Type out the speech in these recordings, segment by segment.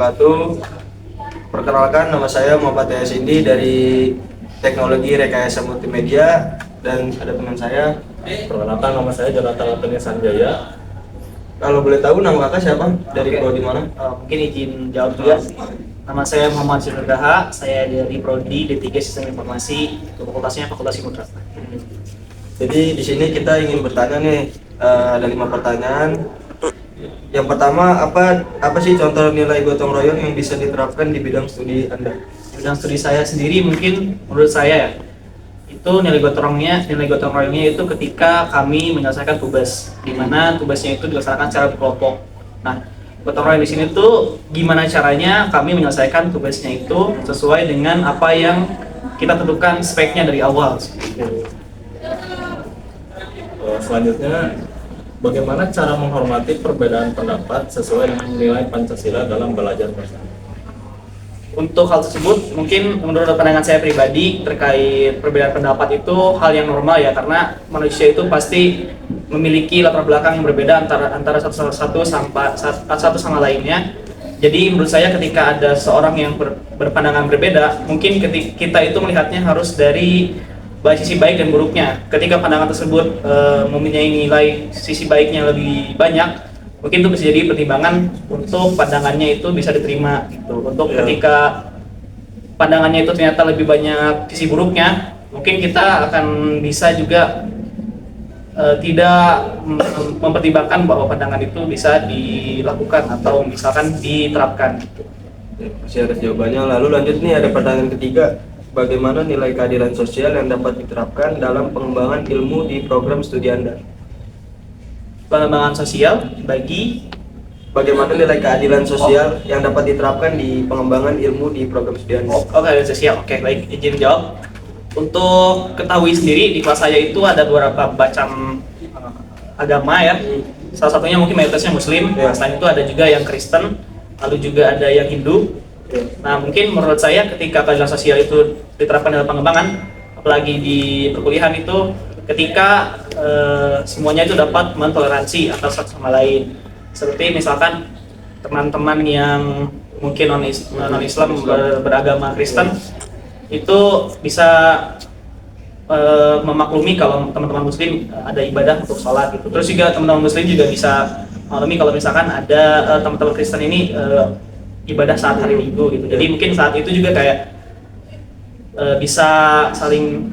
wabarakatuh. Perkenalkan, nama saya Muhammad Yahya Indi dari Teknologi Rekayasa Multimedia, dan ada teman saya. Perkenalkan, nama saya Jonathan Anthony Sanjaya. Kalau boleh tahu nama kakak siapa? Dari prodi mana? Mungkin izin jawab juga. Nama saya Muhammad Syurgaha, saya dari prodi D3 Sistem Informasi, fakultasnya Fakultas Ilmu Tata. Jadi di sini kita ingin bertanya nih, ada 5 pertanyaan. Yang pertama, apa sih contoh nilai gotong royong yang bisa diterapkan di bidang studi Anda? Bidang studi saya sendiri mungkin menurut saya ya, itu nilai gotong royongnya itu ketika kami menyelesaikan tugas, di mana tugasnya itu dilaksanakan secara berkelompok. Nah, gotong royong di sini tuh gimana caranya kami menyelesaikan tugasnya itu sesuai dengan apa yang kita tentukan speknya dari awal. Selanjutnya, bagaimana cara menghormati perbedaan pendapat sesuai dengan nilai Pancasila dalam belajar bersama? Untuk hal tersebut, mungkin menurut pandangan saya pribadi terkait perbedaan pendapat itu hal yang normal ya, karena manusia itu pasti memiliki latar belakang yang berbeda antara satu sama lainnya. Jadi menurut saya ketika ada seorang yang berpandangan berbeda, mungkin kita itu melihatnya harus dari sisi baik dan buruknya. Ketika pandangan tersebut mempunyai nilai sisi baiknya lebih banyak, mungkin itu bisa jadi pertimbangan untuk pandangannya itu bisa diterima gitu. Untuk ketika pandangannya itu ternyata lebih banyak sisi buruknya, mungkin kita akan bisa juga tidak mempertimbangkan bahwa pandangan itu bisa dilakukan atau misalkan diterapkan. Masih ada jawabannya. Lalu lanjut nih, ada pertanyaan ketiga. Bagaimana nilai keadilan sosial yang dapat diterapkan dalam pengembangan ilmu di program studi Anda? Pengembangan sosial bagi Bagaimana nilai keadilan sosial yang dapat diterapkan di pengembangan ilmu di program studi Anda? keadilan sosial. Oke, baik, izin jawab. Untuk ketahui sendiri, di kelas saya itu ada beberapa macam agama ya. Salah satunya mungkin mayoritasnya Muslim. Selain itu ada juga yang Kristen, lalu juga ada yang Hindu. Nah, mungkin menurut saya ketika keadilan sosial itu diterapkan dalam pengembangan, apalagi di perkuliahan itu, ketika semuanya itu dapat mentoleransi antara satu sama lain. Seperti misalkan teman-teman yang mungkin non-Islam beragama Kristen itu bisa memaklumi kalau teman-teman Muslim ada ibadah untuk sholat gitu. Terus juga teman-teman Muslim juga bisa maklumi kalau misalkan ada teman-teman Kristen ini ibadah saat hari Minggu gitu. Jadi mungkin saat itu juga kayak bisa saling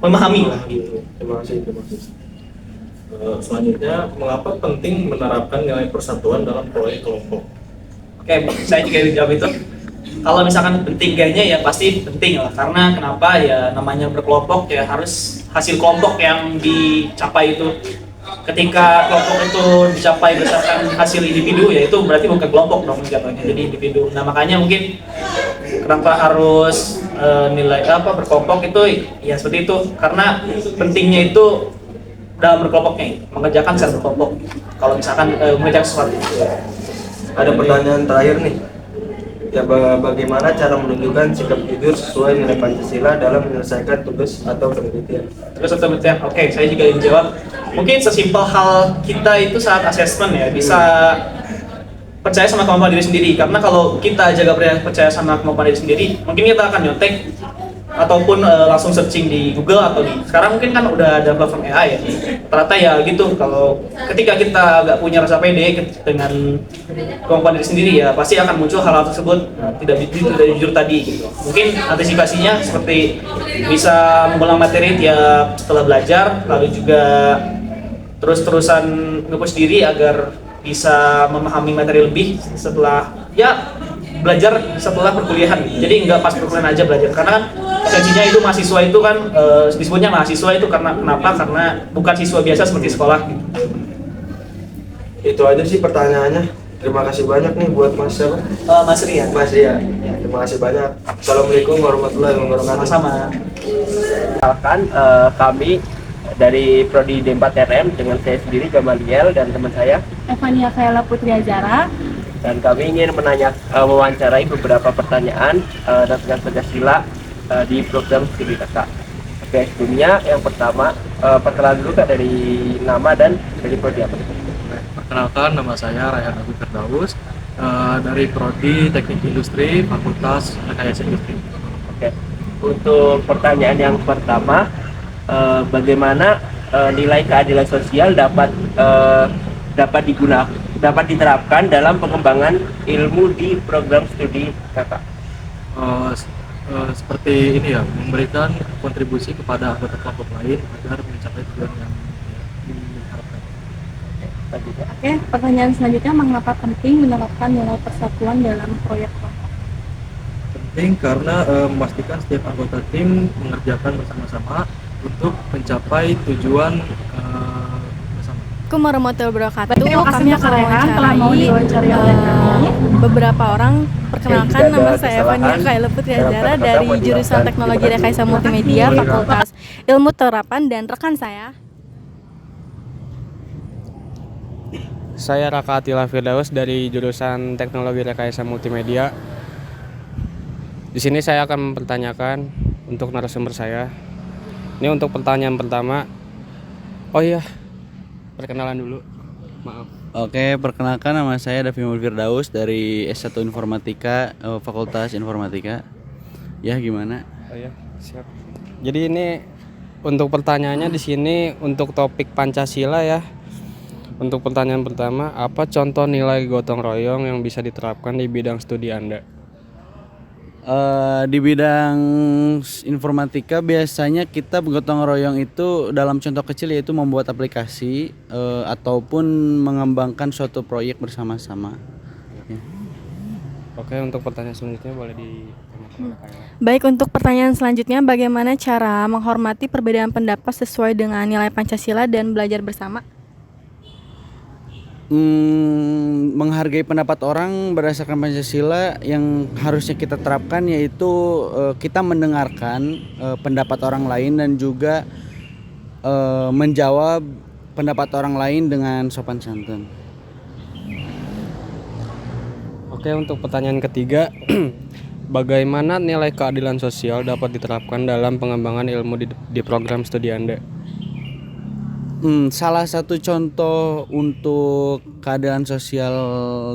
memahami lah gitu. Terima kasih. Selanjutnya, mengapa penting menerapkan nilai persatuan dalam proyek kelompok? Oke, saya juga dijawab itu. Kalau misalkan penting kayaknya ya pasti penting lah, karena kenapa ya, namanya berkelompok ya harus hasil kelompok yang dicapai itu. Ketika kelompok itu dicapai berdasarkan hasil individu, ya itu berarti bukan kelompok dong jatuhnya, jadi individu. Nah, makanya mungkin kenapa harus nilai berkelompok itu ya seperti itu, karena pentingnya itu dalam berkelompoknya, mengerjakan secara berkelompok. Kalau misalkan mengerjakan sesuatu. Ada pertanyaan terakhir nih. Ya, bagaimana cara menunjukkan sikap jujur sesuai nilai Pancasila dalam menyelesaikan tugas atau penelitian? Oke, saya juga ingin jawab. Mungkin sesimpel hal kita itu saat asesmen ya, bisa percaya sama kemampuan diri sendiri. Karena kalau kita jaga percaya sama kemampuan diri sendiri, mungkin kita akan nyontek ataupun langsung searching di Google atau sekarang mungkin kan udah ada platform AI ya. Ternyata ya gitu, kalau ketika kita nggak punya rasa pede dengan kemampuan diri sendiri, ya pasti akan muncul hal-hal tersebut tidak jujur tadi gitu. Mungkin antisipasinya seperti bisa mengulang materi tiap setelah belajar, lalu juga terus-terusan nge-push diri agar bisa memahami materi lebih setelah belajar setelah perkuliahan. Jadi nggak pas perkuliahan aja belajar, karena kan esensinya itu mahasiswa itu kan disebutnya mahasiswa itu karena bukan siswa biasa seperti sekolah gitu. Itu aja sih pertanyaannya. Terima kasih banyak nih buat Mas Mas Rian. Terima kasih banyak. Assalamualaikum warahmatullahi wabarakatuh. Sama-sama. Misalkan kami dari Prodi D4RM dengan saya sendiri Gamaliel dan teman saya Evania Kayla Putri Azara, dan kami ingin mewawancarai beberapa pertanyaan tentang Pancasila di program studi kakak. Oke, sebelumnya yang pertama perkenalan dulu Kak, dari nama dan dari prodi apa? Perkenalkan, nama saya Rayhan Agus Firdaus Dari Prodi Teknik Industri, Fakultas Rekayasa Industri. Oke. Untuk pertanyaan yang pertama, bagaimana nilai keadilan sosial dapat diterapkan dalam pengembangan ilmu di program studi kakak? Seperti ini ya, memberikan kontribusi kepada anggota kelompok lain agar mencapai tujuan yang diharapkan. Selanjutnya. Oke, pertanyaan selanjutnya, mengapa penting menerapkan nilai persatuan dalam proyek kelompok? Penting karena memastikan setiap anggota tim mengerjakan bersama-sama untuk mencapai tujuan bersama. Assalamualaikum warahmatullahi wabarakatuh. Baik, terima kasih Kami untuk akan Rehan telah mau diwawancari oleh kami. beberapa orang. Perkenalkan, Oke, nama jika saya ada Fania kesalahan Kaila Putri dalam Azara kata-kata dari mau jurusan dijelaskan Teknologi gimana? Rekayasa Multimedia Fakultas Ilmu Terapan, dan rekan Saya Raka Atila Firdaus dari jurusan Teknologi Rekayasa Multimedia. Di sini saya akan mempertanyakan untuk narasumber saya. Ini untuk pertanyaan pertama. Oh iya, perkenalan dulu. Maaf. Oke, perkenalkan, nama saya Davimul Firdaus dari S1 Informatika, Fakultas Informatika. Ya, gimana? Oh iya, siap. Jadi ini untuk pertanyaannya di sini untuk topik Pancasila ya. Untuk pertanyaan pertama, apa contoh nilai gotong royong yang bisa diterapkan di bidang studi Anda? Di bidang informatika biasanya kita gotong royong itu dalam contoh kecil yaitu membuat aplikasi ataupun mengembangkan suatu proyek bersama-sama. Ya. Oke, untuk pertanyaan selanjutnya boleh ditanyakan. Baik, untuk pertanyaan selanjutnya, bagaimana cara menghormati perbedaan pendapat sesuai dengan nilai Pancasila dan belajar bersama? Menghargai pendapat orang berdasarkan Pancasila yang harusnya kita terapkan yaitu kita mendengarkan pendapat orang lain dan juga menjawab pendapat orang lain dengan sopan santun. Oke, untuk pertanyaan ketiga, bagaimana nilai keadilan sosial dapat diterapkan dalam pengembangan ilmu di program studi Anda? Salah satu contoh untuk keadilan sosial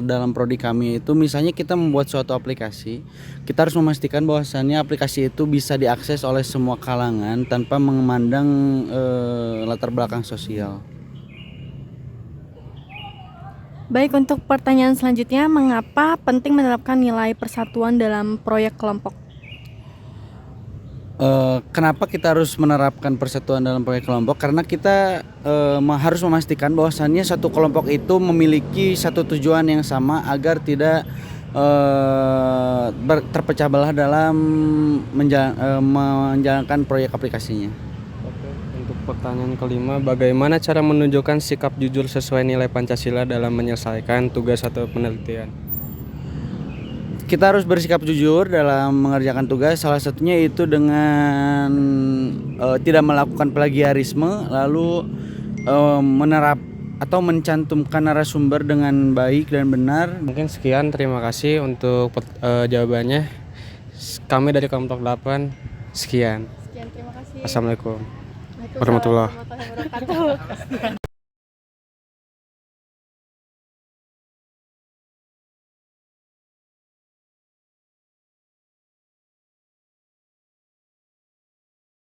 dalam prodi kami itu misalnya kita membuat suatu aplikasi, kita harus memastikan bahwasannya aplikasi itu bisa diakses oleh semua kalangan tanpa memandang latar belakang sosial. Baik, untuk pertanyaan selanjutnya, mengapa penting menerapkan nilai persatuan dalam proyek kelompok? Kenapa kita harus menerapkan persatuan dalam proyek kelompok? Karena kita harus memastikan bahwasannya satu kelompok itu memiliki satu tujuan yang sama agar tidak terpecah belah dalam menjalankan proyek aplikasinya. Oke, untuk pertanyaan kelima, bagaimana cara menunjukkan sikap jujur sesuai nilai Pancasila dalam menyelesaikan tugas atau penelitian? Kita harus bersikap jujur dalam mengerjakan tugas, salah satunya itu dengan tidak melakukan plagiarisme, lalu menerap atau mencantumkan narasumber dengan baik dan benar. Mungkin sekian, terima kasih untuk jawabannya. Kami dari kelompok 8, sekian. Sekian, terima kasih. Assalamualaikum Waalaikumsalam warahmatullahi warahmatullahi wabarakatuh.